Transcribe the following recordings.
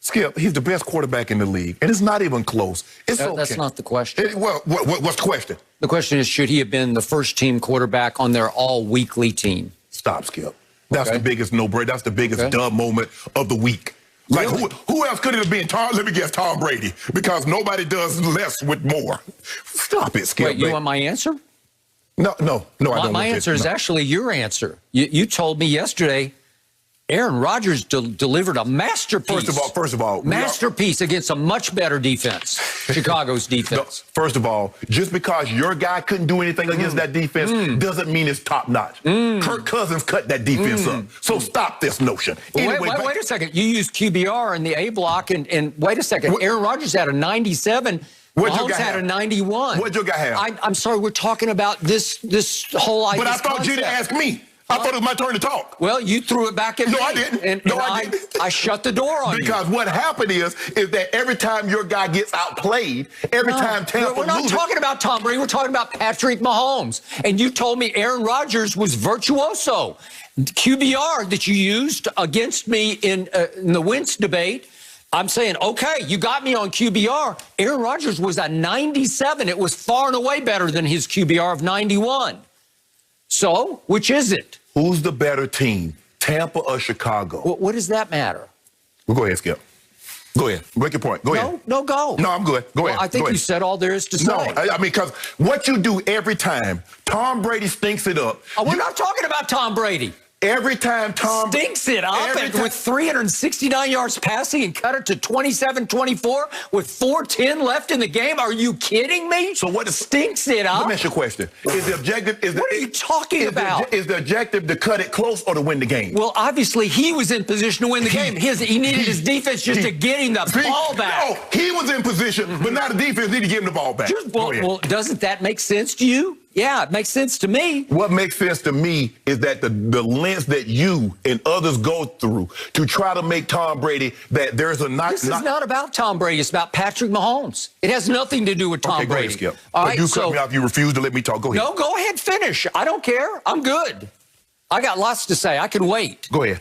Skip, he's the best quarterback in the league, and it's not even close. It's okay. That's not the question. What's the question? The question is, should he have been the first-team quarterback on their all-weekly team? Stop, Skip. That's the biggest no-brainer. That's the biggest dumb moment of the week. Like, really? who else could it have been? Let me guess, Tom Brady, because nobody does less with more. Stop it, Skip. Wait, you want my answer? No, I don't. My answer is actually your answer. You told me yesterday Aaron Rodgers delivered a masterpiece. First of all, masterpiece against a much better defense, Chicago's defense. No, first of all, just because your guy couldn't do anything against that defense doesn't mean it's top notch. Kirk Cousins cut that defense up. So stop this notion. Anyway, wait a second. You used QBR in the A block, and wait a second. Aaron Rodgers had a 97. Mahomes had a 91. What'd your guy have? I'm sorry. We're talking about this whole idea. But I thought you didn't ask me. I thought it was my turn to talk. Well, you threw it back at me. No, I didn't. I didn't. I shut the door on you. Because what happened is that every time your guy gets outplayed, every time Tampa We're not talking about Tom Brady. We're talking about Patrick Mahomes. And you told me Aaron Rodgers was virtuoso. QBR that you used against me in the Wentz debate, I'm saying, okay, you got me on QBR. Aaron Rodgers was a 97. It was far and away better than his QBR of 91. So, which is it? Who's the better team, Tampa or Chicago? What does that matter? Well, go ahead, Skip. Go ahead. Make your point. Go ahead. No, go. No, I'm good. Go ahead. I think you said all there is to say. No, I mean, because what you do every time, Tom Brady stinks it up. We're not talking about Tom Brady. Every time Tom stinks it up with 369 yards passing and cut it to 27-24 with 4:10 left in the game. Are you kidding me? So what stinks it up? Let me ask you a question. Is the objective? What are you talking about? Is the objective to cut it close or to win the game? Well, obviously he was in position to win the game. He needed his defense just to get him the ball back. Oh, he was in position, but now the defense needed to give him the ball back. Well, doesn't that make sense to you? Yeah, it makes sense to me. What makes sense to me is that the lens that you and others go through to try to make Tom Brady that there's a This is not about Tom Brady. It's about Patrick Mahomes. It has nothing to do with Tom Brady. Go ahead, Skip. All right, you cut me off. You refuse to let me talk. Go ahead. No, go ahead. Finish. I don't care. I'm good. I got lots to say. I can wait. Go ahead.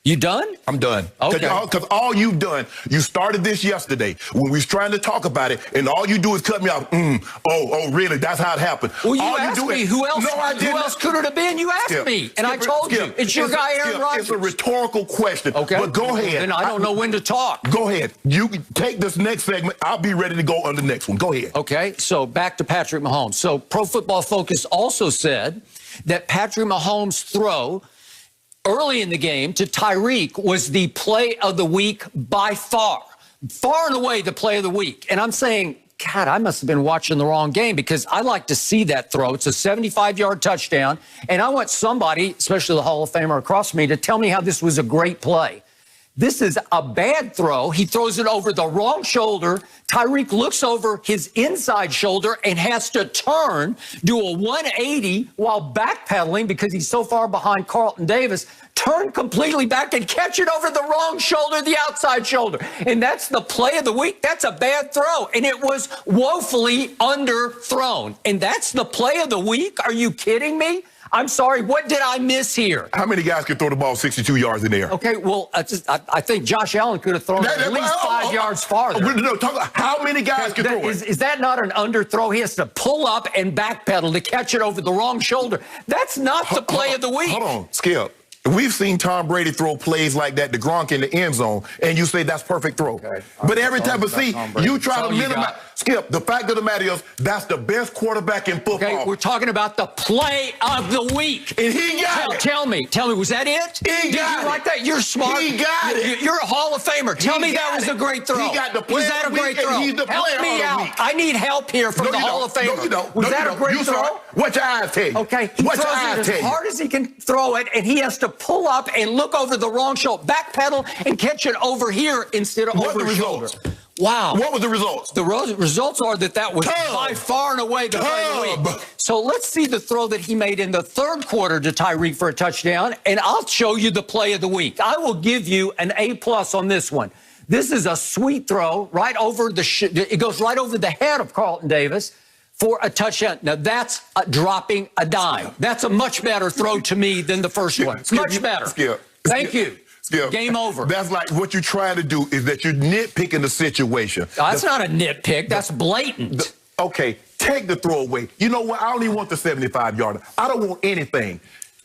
You done? I'm done. Okay. Because all you've done, you started this yesterday when we was trying to talk about it, and all you do is cut me off. Oh, really? That's how it happened. Well, you asked me who else. No, I didn't. Who else could it have been? You asked me, and I told you. It's your guy, Aaron Rodgers. It's a rhetorical question. Okay. But go ahead. And I don't know when to talk. Go ahead. You can take this next segment. I'll be ready to go on the next one. Go ahead. Okay. So back to Patrick Mahomes. So Pro Football Focus also said that Patrick Mahomes' throw early in the game to Tyreek was the play of the week by far and away the play of the week. And I'm saying, God, I must have been watching the wrong game because I like to see that throw. It's a 75-yard touchdown, and I want somebody, especially the Hall of Famer across from me, to tell me how this was a great play. This is a bad throw. He throws it over the wrong shoulder. Tyreek looks over his inside shoulder and has to turn, do a 180 while backpedaling because he's so far behind Carlton Davis, turn completely back and catch it over the wrong shoulder, the outside shoulder. And that's the play of the week. That's a bad throw. And it was woefully underthrown. And that's the play of the week? Are you kidding me? I'm sorry, what did I miss here? How many guys can throw the ball 62 yards in the air? Okay, well, I think Josh Allen could have thrown it at least 5 yards farther. No, talk about how many guys can throw it. Is that not an underthrow? He has to pull up and backpedal to catch it over the wrong shoulder. That's not the play of the week. Hold on, Skip. We've seen Tom Brady throw plays like that to Gronk in the end zone, and you say that's perfect throw. Okay. But every time, you try to minimize. Skip, the fact of the matter is, that's the best quarterback in football. Okay, we're talking about the play of the week. And he got it. Tell me, was that it? Did you like that? You're smart. He got it. You're a Hall of Famer. Tell me that was a great throw. He got the play was that a great throw? He's the help me out. I need help here from the Hall of Famer. No, you don't. Was that a great throw? What your eyes tell you? Okay, he throws it as hard as he can throw it, and he has to pull up and look over the wrong shoulder, backpedal, and catch it over here instead of over his shoulder. Wow. What were the results? The results are that was by far and away the play of the week. So let's see the throw that he made in the third quarter to Tyreek for a touchdown, and I'll show you the play of the week. I will give you an A+ on this one. This is a sweet throw right over it goes right over the head of Carlton Davis for a touchdown. Now, that's dropping a dime. That's a much better throw to me than the first one. Much better. Thank you. Skip, Game over. That's like what you're trying to do is that you're nitpicking the situation. That's not a nitpick. That's blatant. Okay, take the throw away. You know what? I don't even want the 75-yarder. I don't want anything.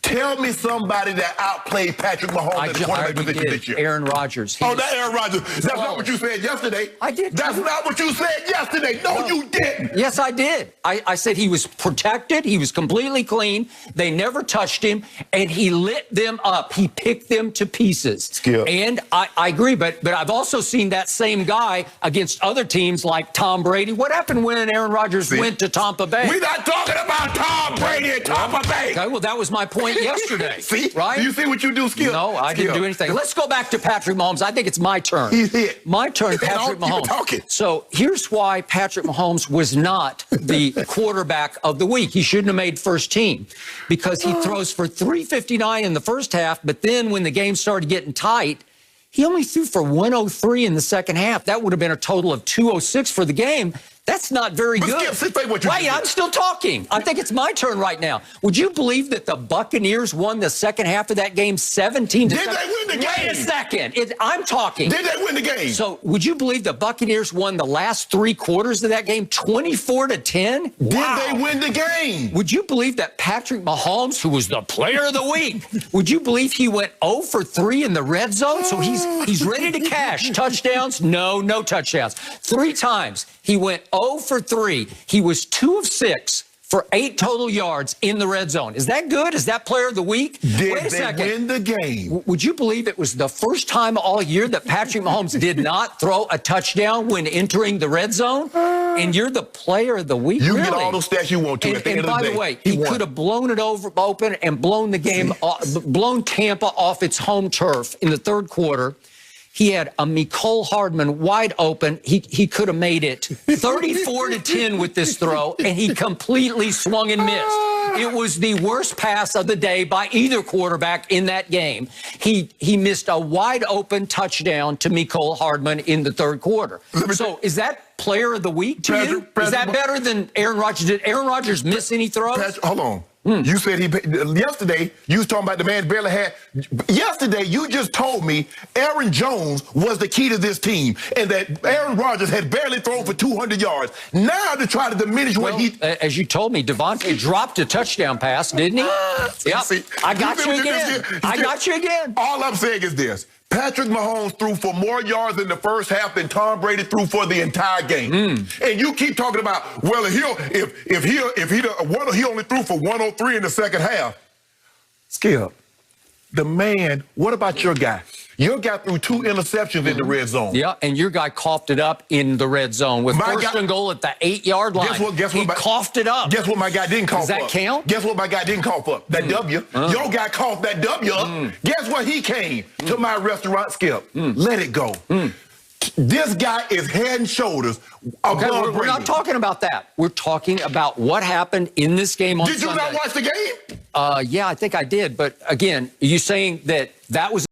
Tell me somebody that outplayed Patrick Mahomes in the quarterback position this year. Aaron Rodgers. That Aaron Rodgers. That's not what you said yesterday. I did. That's not what you said yesterday. No, you didn't. Yes, I did. I said he was protected. He was completely clean. They never touched him, and he lit them up. He picked them to pieces. Skip. And I agree, but I've also seen that same guy against other teams like Tom Brady. What happened when Aaron Rodgers went to Tampa Bay? We're not talking about Tom Brady and Tampa Bay. Okay, well, that was my point yesterday. See? Right? Do you see what you do, Skip? No, I didn't do anything. Let's go back to Patrick Mahomes. I think it's my turn. He's hit. My turn, Patrick Mahomes. Talking. So here's why Patrick Mahomes was not the quarterback of the week. He shouldn't have made first team because he throws for 359 in the first half, but then when the game started getting tight, he only threw for 103 in the second half. That would have been a total of 206 for the game. That's not very good. Wait, I'm still talking. I think it's my turn right now. Would you believe that the Buccaneers won the second half of that game 17-7? Did they win the game? Wait a second. I'm talking. Did they win the game? So would you believe the Buccaneers won the last 3 quarters of that game 24-10? Did they win the game? Would you believe that Patrick Mahomes, who was the player of the week, would you believe he went 0 for 3 in the red zone? So he's ready to cash. Touchdowns? No touchdowns. 3 times he went 0 for 3. He was 2 of 6 for 8 total yards in the red zone. Is that good? Is that player of the week? Did they win the game? Would you believe it was the first time all year that Patrick Mahomes did not throw a touchdown when entering the red zone? And you're the player of the week? You really? get all those stats you want to at the end of the day. And by the way, he could have blown it open and blown the game, blown Tampa off its home turf in the third quarter. He had a Mecole Hardman wide open. He could have made it 34-10 with this throw, and he completely swung and missed. It was the worst pass of the day by either quarterback in that game. He missed a wide open touchdown to Mecole Hardman in the third quarter. So is that player of the week to you? Is that better than Aaron Rodgers? Did Aaron Rodgers miss any throws? Hold on. You said yesterday, you was talking about the man barely had. Yesterday, you just told me Aaron Jones was the key to this team and that Aaron Rodgers had barely thrown for 200 yards. Now to try to diminish what he. As you told me, Devontae dropped a touchdown pass, didn't he? Yep. See, I got you again. I got you again. All I'm saying is this. Patrick Mahomes threw for more yards in the first half than Tom Brady threw for the entire game. And you keep talking about, well, he only threw for 103 in the second half. Skip, the man, what about your guy? Your guy threw 2 interceptions in the red zone. Yeah, and your guy coughed it up in the red zone with first and goal at the 8-yard line. He coughed it up. Guess what my guy didn't cough up? Does that count? Guess what my guy didn't cough up? That W. Your guy coughed that W up. Guess what he came to my restaurant, Skip? Let it go. This guy is head and shoulders above Brady. We're not talking about that. We're talking about what happened in this game on Sunday. Did you not watch the game? Yeah, I think I did. But again, are you saying that was